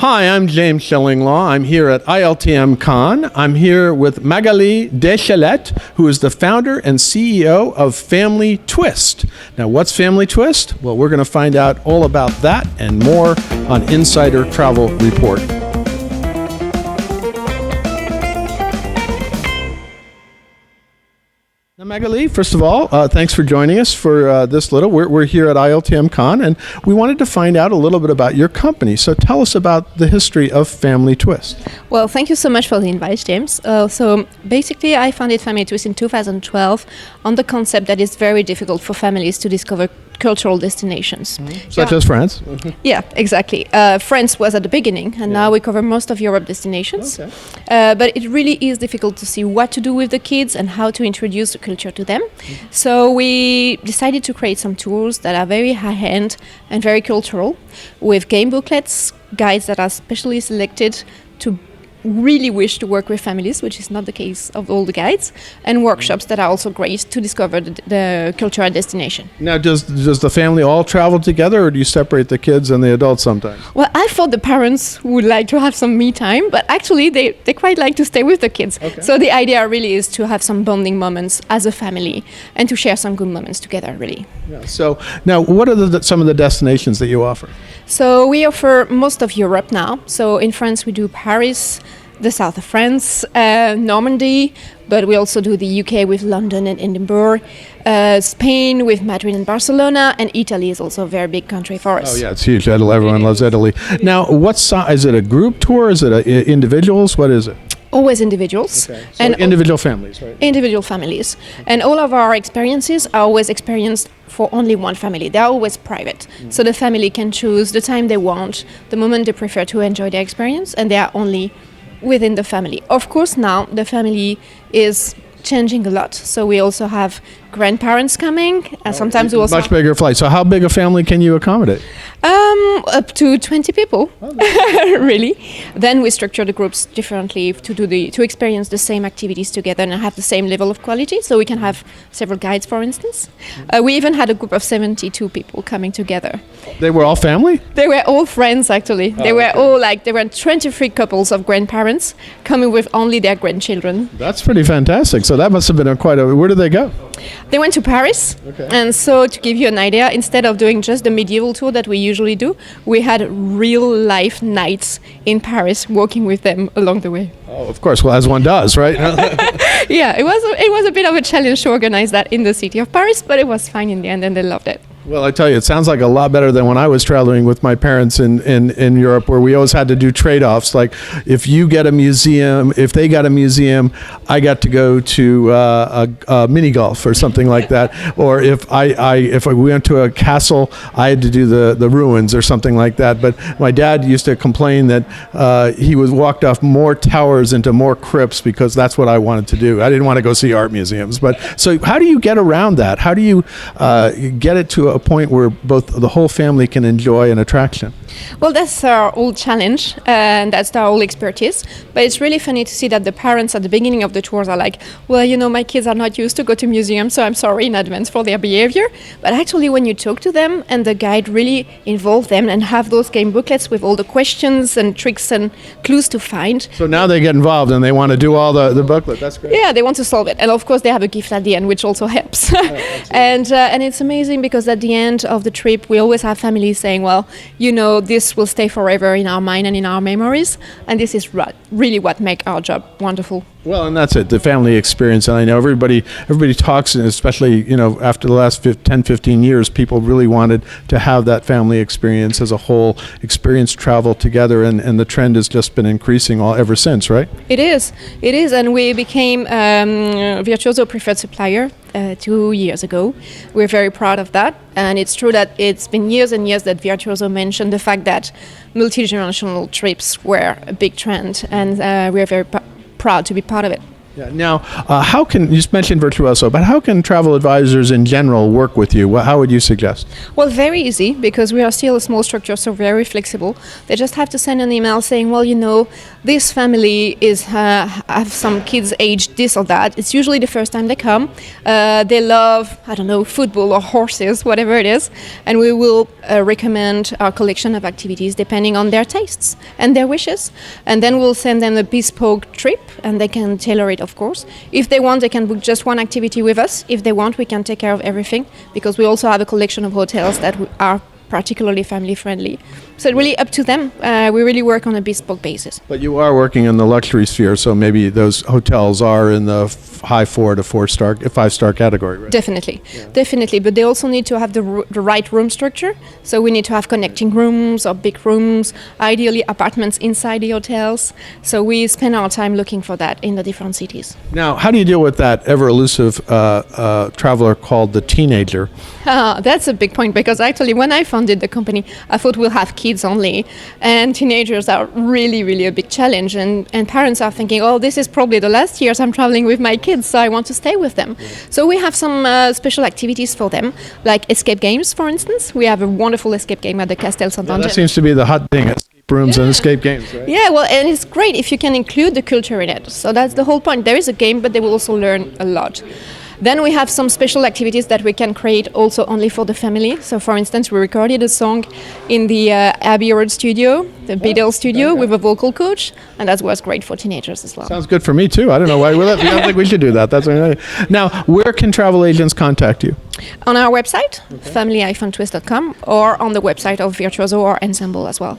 Hi, I'm James Schillinglaw. I'm here at ILTM Con. I'm here with Magali Deschalette, who is the founder and CEO of Family Twist. Now, what's Family Twist? Well, we're going to find out all about that and more on Insider Travel Report. Now, Magali, first of all, thanks for joining us for this little. We're here at ILTM Con, and we wanted to find out a little bit about your company. So tell us about the history of Family Twist. Well, thank you so much for the invite, James. So basically, I founded Family Twist in 2012 on the concept that it's very difficult for families to discover cultural destinations. Such as France? Yeah, exactly. France was at the beginning, and now we cover most of Europe destinations. Okay. But it really is difficult to see what to do with the kids and how to introduce the culture to them. So we decided to create some tools that are very high-end and very cultural, with game booklets, guides that are specially selected to really wish to work with families, which is not the case of all the guides, and workshops that are also great to discover the cultural destination. Now, does the family all travel together, or do you separate the kids and the adults sometimes? Well, I thought the parents would like to have some me time, but actually they quite like to stay with the kids. Okay. So the idea really is to have some bonding moments as a family and to share some good moments together, really. Yeah. So now, what are some of the destinations that you offer? So we offer most of Europe now. So in France we do Paris, the south of France, Normandy, but we also do the UK with London and Edinburgh, Spain with Madrid and Barcelona, and Italy is also a very big country for us. Oh yeah, it's huge. Everyone loves Italy. Now, what size? Is it a group tour? Is it individuals? What is it? Always individuals. Okay. So individual families, right? Individual families. And all of our experiences are always experienced for only one family. They're always private. So the family can choose the time they want, the moment they prefer to enjoy their experience, and they are only within the family. Of course, now the family is changing a lot. So we also have grandparents coming, and sometimes we also much bigger flight. So how big a family can you accommodate? Up to 20 people, really. Then we structure the groups differently to experience the same activities together and have the same level of quality. So we can have several guides, for instance. We even had a group of 72 people coming together. They were all family? They were all friends, actually. They were all there were 23 couples of grandparents coming with only their grandchildren. That's pretty fantastic. So that must have been where did they go? They went to Paris, and so to give you an idea, instead of doing just the medieval tour that we usually do, we had real-life nights in Paris, walking with them along the way. Oh, of course. Well, as one does, right? Yeah, it was a bit of a challenge to organize that in the city of Paris, but it was fine in the end, and they loved it. Well, I tell you, it sounds like a lot better than when I was traveling with my parents in Europe, where we always had to do trade-offs. Like, if you get a museum, if they got a museum, I got to go to a mini golf or something like that. Or if we went to a castle, I had to do the ruins or something like that. But my dad used to complain that he was walked off more towers into more crypts because that's what I wanted to do. I didn't want to go see art museums. But so how do you get around that? How do you get it to a point where both the whole family can enjoy an attraction? Well, that's our whole challenge, and that's our whole expertise. But it's really funny to see that the parents at the beginning of the tours are like, well, you know, my kids are not used to go to museums, so I'm sorry in advance for their behavior. But actually, when you talk to them and the guide really involve them and have those game booklets with all the questions and tricks and clues to find. So now they get involved and they want to do all the booklet. That's great. Yeah, they want to solve it. And of course, they have a gift at the end, which also helps. And it's amazing because at the end of the trip, we always have families saying, well, you know, this will stay forever in our mind and in our memories. And this is really what makes our job wonderful. Well, and that's it, the family experience. And I know everybody talks, and especially, you know, after the last 10, 15 years, people really wanted to have that family experience as a whole, experience travel together, and the trend has just been increasing ever since, right? It is, and we became Virtuoso preferred supplier 2 years ago. We're very proud of that, and it's true that it's been years and years that Virtuoso mentioned the fact that multi-generational trips were a big trend, and we're very proud to be part of it. Yeah. Now, how can, you just mentioned Virtuoso, but how can travel advisors in general work with you? How would you suggest? Well, very easy, because we are still a small structure, so very flexible. They just have to send an email saying, well, this family have some kids aged this or that. It's usually the first time they come. They love, I don't know, football or horses, whatever it is. And we will recommend our collection of activities depending on their tastes and their wishes. And then we'll send them a bespoke trip, and they can tailor it, of course. If they want, they can book just one activity with us. If they want, we can take care of everything, because we also have a collection of hotels that are particularly family friendly. So really up to them. We really work on a bespoke basis. But you are working in the luxury sphere, so maybe those hotels are in the high 4 to 5-star category, right? Definitely. But they also need to have the right room structure. So we need to have connecting rooms or big rooms, ideally apartments inside the hotels. So we spend our time looking for that in the different cities. Now, how do you deal with that ever elusive traveler called the teenager? That's a big point, because actually when I founded the company, I thought we'll have kids only, and teenagers are really, really a big challenge, and parents are thinking, oh, this is probably the last years I'm traveling with my kids, so I want to stay with them. Yeah. So we have some special activities for them, like escape games, for instance. We have a wonderful escape game at the Castel Saint-Angelo. That seems to be the hot thing, escape rooms and escape games, right? Yeah, well, and it's great if you can include the culture in it. So that's the whole point. There is a game, but they will also learn a lot. Then we have some special activities that we can create also only for the family. So for instance, we recorded a song in the Abbey Road studio, the Beatles studio, with a vocal coach, and that was great for teenagers as well. Sounds good for me too. I don't know why I don't think we should do that. That's now, where can travel agents contact you? On our website, family-twist.com, or on the website of Virtuoso or Ensemble as well.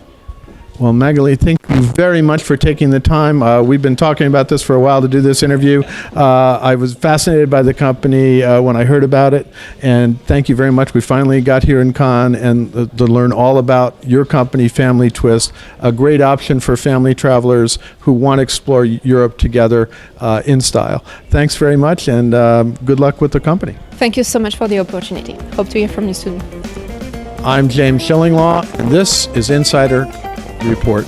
Well, Magali, thank you very much for taking the time. We've been talking about this for a while to do this interview. I was fascinated by the company when I heard about it, and thank you very much. We finally got here in Cannes and to learn all about your company, Family Twist, a great option for family travelers who want to explore Europe together in style. Thanks very much, and good luck with the company. Thank you so much for the opportunity. Hope to hear from you soon. I'm James Schillinglaw, and this is Insider Report.